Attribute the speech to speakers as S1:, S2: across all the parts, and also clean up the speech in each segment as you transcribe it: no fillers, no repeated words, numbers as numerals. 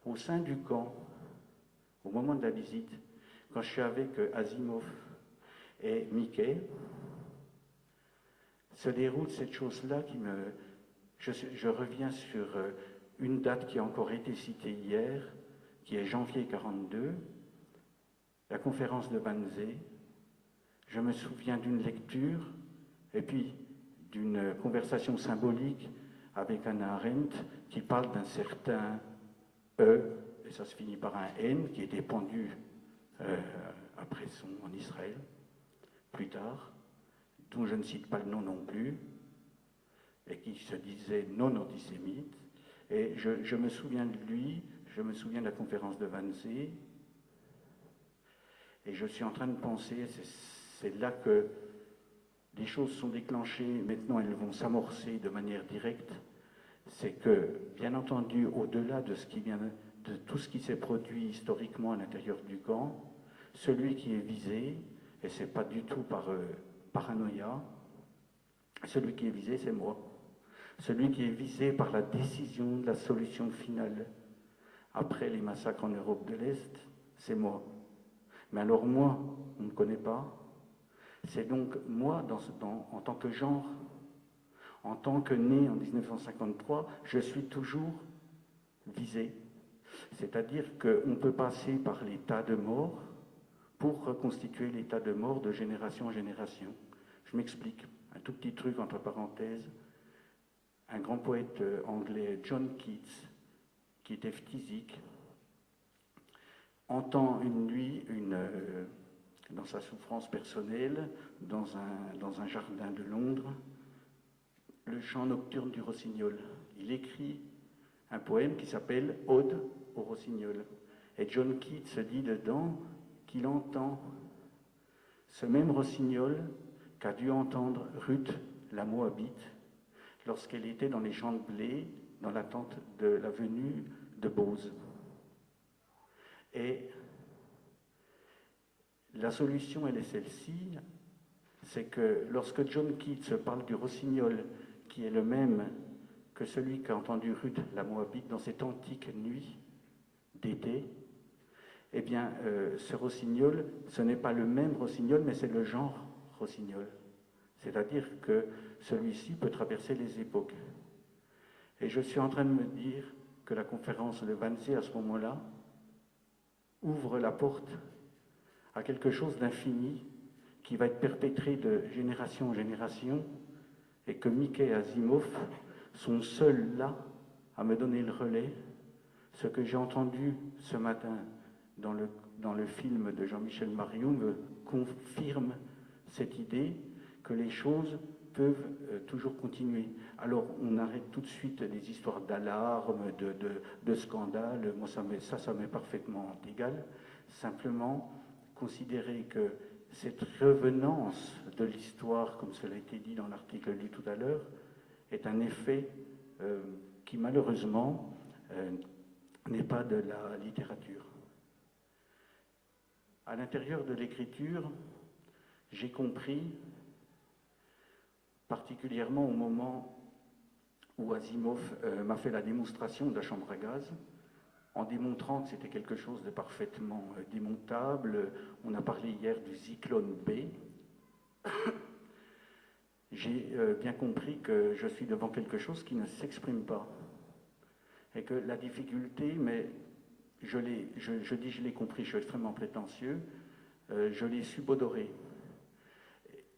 S1: Au sein du camp, au moment de la visite, quand je suis avec Asimov et Mickey, se déroule cette chose-là qui me... Je reviens sur une date qui a encore été citée hier, qui est janvier 42, la conférence de Wannsee. Je me souviens d'une lecture et puis d'une conversation symbolique avec Hannah Arendt qui parle d'un certain E, et ça se finit par un N, qui était pendu après en Israël, plus tard, dont je ne cite pas le nom non plus, et qui se disait non antisémite. Et je me souviens de lui, je me souviens de la conférence de Wannsee, et je suis en train de penser, c'est là que les choses sont déclenchées, maintenant elles vont s'amorcer de manière directe, c'est que, bien entendu, au-delà de de tout ce qui s'est produit historiquement à l'intérieur du camp, celui qui est visé, et c'est pas du tout par paranoïa, celui qui est visé, c'est moi. Celui qui est visé par la décision de la solution finale après les massacres en Europe de l'Est, c'est moi. Mais alors moi, on ne me connaît pas. C'est donc moi, en tant que genre, en tant que né en 1953, je suis toujours visé. C'est-à-dire qu'on peut passer par l'état de mort pour reconstituer l'état de mort de génération en génération. Je m'explique. Un tout petit truc entre parenthèses. Un grand poète anglais, John Keats, qui était phthisique, entend une nuit, dans sa souffrance personnelle, dans un jardin de Londres, le chant nocturne du rossignol. Il écrit un poème qui s'appelle Ode au rossignol. Et John Keats se dit dedans qu'il entend ce même rossignol qu'a dû entendre Ruth la Moabite lorsqu'elle était dans les champs de blé, dans l'attente de la venue de Bose. Et la solution, elle est celle-ci, c'est que lorsque John Keats parle du rossignol, qui est le même que celui qu'a entendu Ruth la Moabite dans cette antique nuit d'été, eh bien, ce rossignol, ce n'est pas le même rossignol, mais c'est le genre rossignol. C'est-à-dire que celui-ci peut traverser les époques. Et je suis en train de me dire que la conférence de Wannsee, à ce moment-là, ouvre la porte à quelque chose d'infini qui va être perpétré de génération en génération et que Mickey et Asimov sont seuls là à me donner le relais. Ce que j'ai entendu ce matin dans le film de Jean-Michel Marion me confirme cette idée que les choses peuvent toujours continuer. Alors on arrête tout de suite les histoires d'alarme, de scandale. Moi ça m'est parfaitement égal. Simplement considérer que cette revenance de l'histoire, comme cela a été dit dans l'article lu tout à l'heure, est un effet qui malheureusement n'est pas de la littérature. À l'intérieur de l'écriture, j'ai compris, particulièrement au moment où Asimov m'a fait la démonstration de la chambre à gaz, en démontrant que c'était quelque chose de parfaitement démontable. On a parlé hier du Zyklon B. J'ai bien compris que je suis devant quelque chose qui ne s'exprime pas. Et que la difficulté, mais je l'ai compris, je suis extrêmement prétentieux, je l'ai subodoré.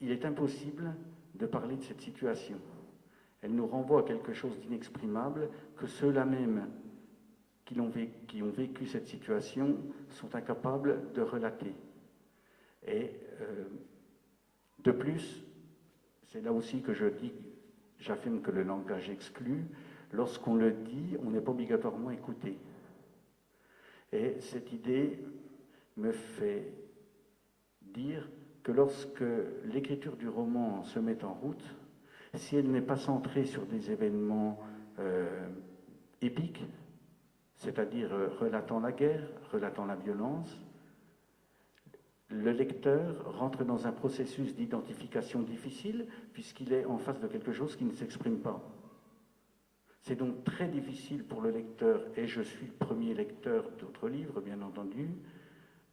S1: Il est impossible de parler de cette situation. Elle nous renvoie à quelque chose d'inexprimable que ceux-là même qui ont vécu cette situation sont incapables de relater. Et de plus, c'est là aussi que j'affirme que le langage exclut. Lorsqu'on le dit, on n'est pas obligatoirement écouté. Et cette idée me fait dire que lorsque l'écriture du roman se met en route, si elle n'est pas centrée sur des événements épiques, c'est-à-dire relatant la guerre, relatant la violence, le lecteur rentre dans un processus d'identification difficile puisqu'il est en face de quelque chose qui ne s'exprime pas. C'est donc très difficile pour le lecteur, et je suis le premier lecteur d'autres livres, bien entendu,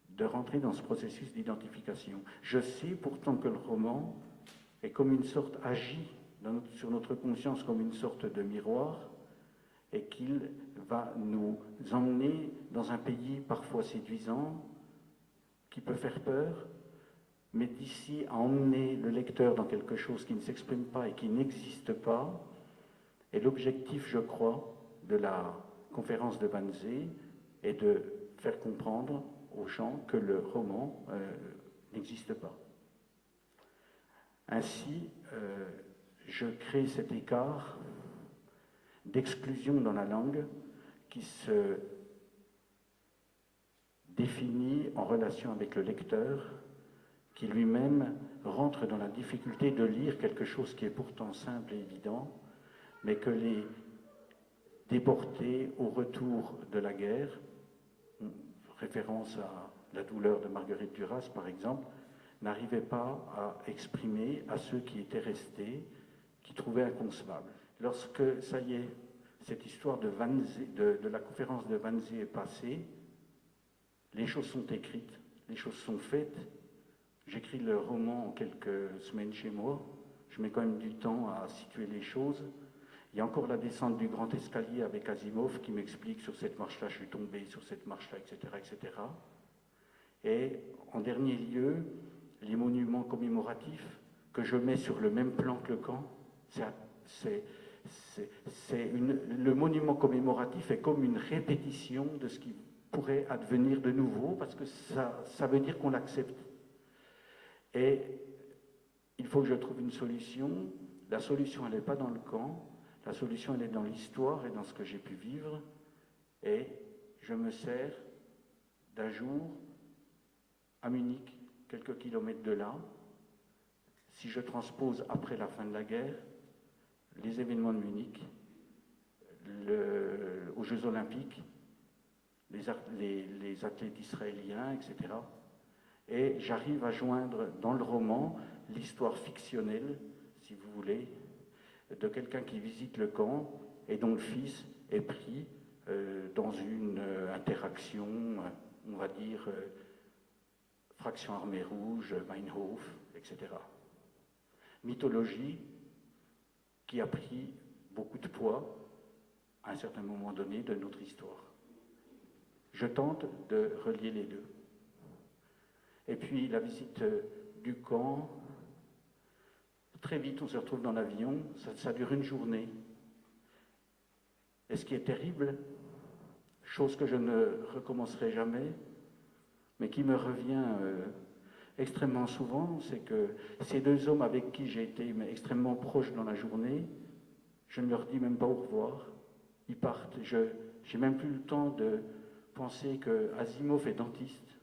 S1: de rentrer dans ce processus d'identification. Je sais pourtant que le roman est comme une sorte, agit sur notre conscience comme une sorte de miroir, et qu'il va nous emmener dans un pays parfois séduisant, qui peut faire peur, mais d'ici à emmener le lecteur dans quelque chose qui ne s'exprime pas et qui n'existe pas. Et l'objectif, je crois, de la conférence de Wannsee est de faire comprendre aux gens que le roman n'existe pas. Ainsi, je crée cet écart d'exclusion dans la langue qui se définit en relation avec le lecteur, qui lui-même rentre dans la difficulté de lire quelque chose qui est pourtant simple et évident, mais que les déportés au retour de la guerre, référence à la douleur de Marguerite Duras par exemple, n'arrivaient pas à exprimer à ceux qui étaient restés, qui trouvaient inconcevable. Lorsque, ça y est, cette histoire de la conférence de Wannsee est passée, les choses sont écrites, les choses sont faites. J'écris le roman en quelques semaines chez moi, je mets quand même du temps à situer les choses. Il y a encore la descente du grand escalier avec Asimov qui m'explique sur cette marche-là, je suis tombé, sur cette marche-là, etc., etc. Et en dernier lieu, les monuments commémoratifs que je mets sur le même plan que le camp, le monument commémoratif est comme une répétition de ce qui pourrait advenir de nouveau, parce que ça veut dire qu'on l'accepte. Et il faut que je trouve une solution. La solution, elle n'est pas dans le camp. La solution, elle est dans l'histoire et dans ce que j'ai pu vivre. Et je me sers d'un jour à Munich, quelques kilomètres de là. Si je transpose après la fin de la guerre, les événements de Munich, aux Jeux Olympiques, les athlètes israéliens, etc. Et j'arrive à joindre dans le roman l'histoire fictionnelle, si vous voulez, de quelqu'un qui visite le camp et dont le fils est pris dans une interaction, on va dire, fraction armée rouge, Meinhof, etc. Mythologie qui a pris beaucoup de poids à un certain moment donné de notre histoire. Je tente de relier les deux. Et puis la visite du camp, très vite on se retrouve dans l'avion, ça dure une journée. Et ce qui est terrible, chose que je ne recommencerai jamais, mais qui me revient extrêmement souvent, c'est que ces deux hommes avec qui j'ai été extrêmement proche dans la journée, je ne leur dis même pas au revoir, ils partent. J'ai même plus le temps de penser que Asimov est dentiste.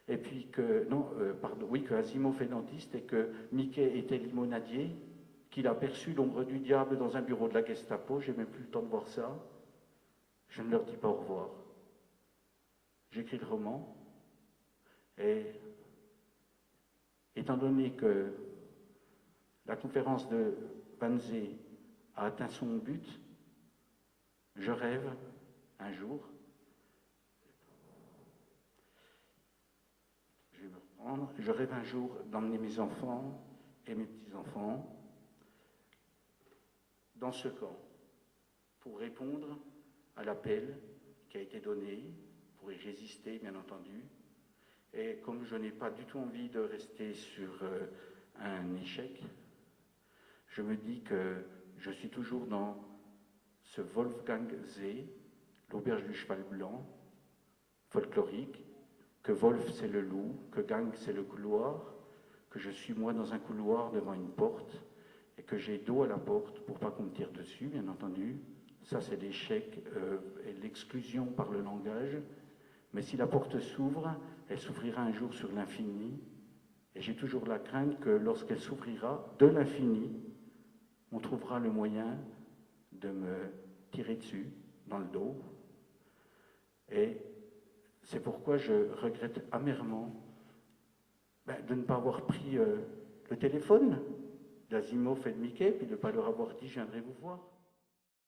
S1: Et puis que Asimov est dentiste et que Mickey était limonadier, qu'il a perçu l'ombre du diable dans un bureau de la Gestapo, j'ai même plus le temps de voir ça. Je ne leur dis pas au revoir. J'écris le roman et étant donné que la conférence de Wannsee a atteint son but, je rêve un jour, je rêve un jour d'emmener mes enfants et mes petits-enfants dans ce camp pour répondre à l'appel qui a été donné, pour y résister bien entendu. Et comme je n'ai pas du tout envie de rester sur un échec, je me dis que je suis toujours dans ce Wolfgang See, l'auberge du cheval blanc, folklorique, que Wolf c'est le loup, que Gang c'est le couloir, que je suis moi dans un couloir devant une porte, et que j'ai dos à la porte pour pas qu'on me tire dessus, bien entendu. Ça c'est l'échec et l'exclusion par le langage. Mais si la porte s'ouvre, elle s'ouvrira un jour sur l'infini, et j'ai toujours la crainte que lorsqu'elle s'ouvrira de l'infini, on trouvera le moyen de me tirer dessus, dans le dos. Et c'est pourquoi je regrette amèrement de ne pas avoir pris le téléphone d'Asimov et de Mickey, puis de ne pas leur avoir dit « je viendrai vous voir ».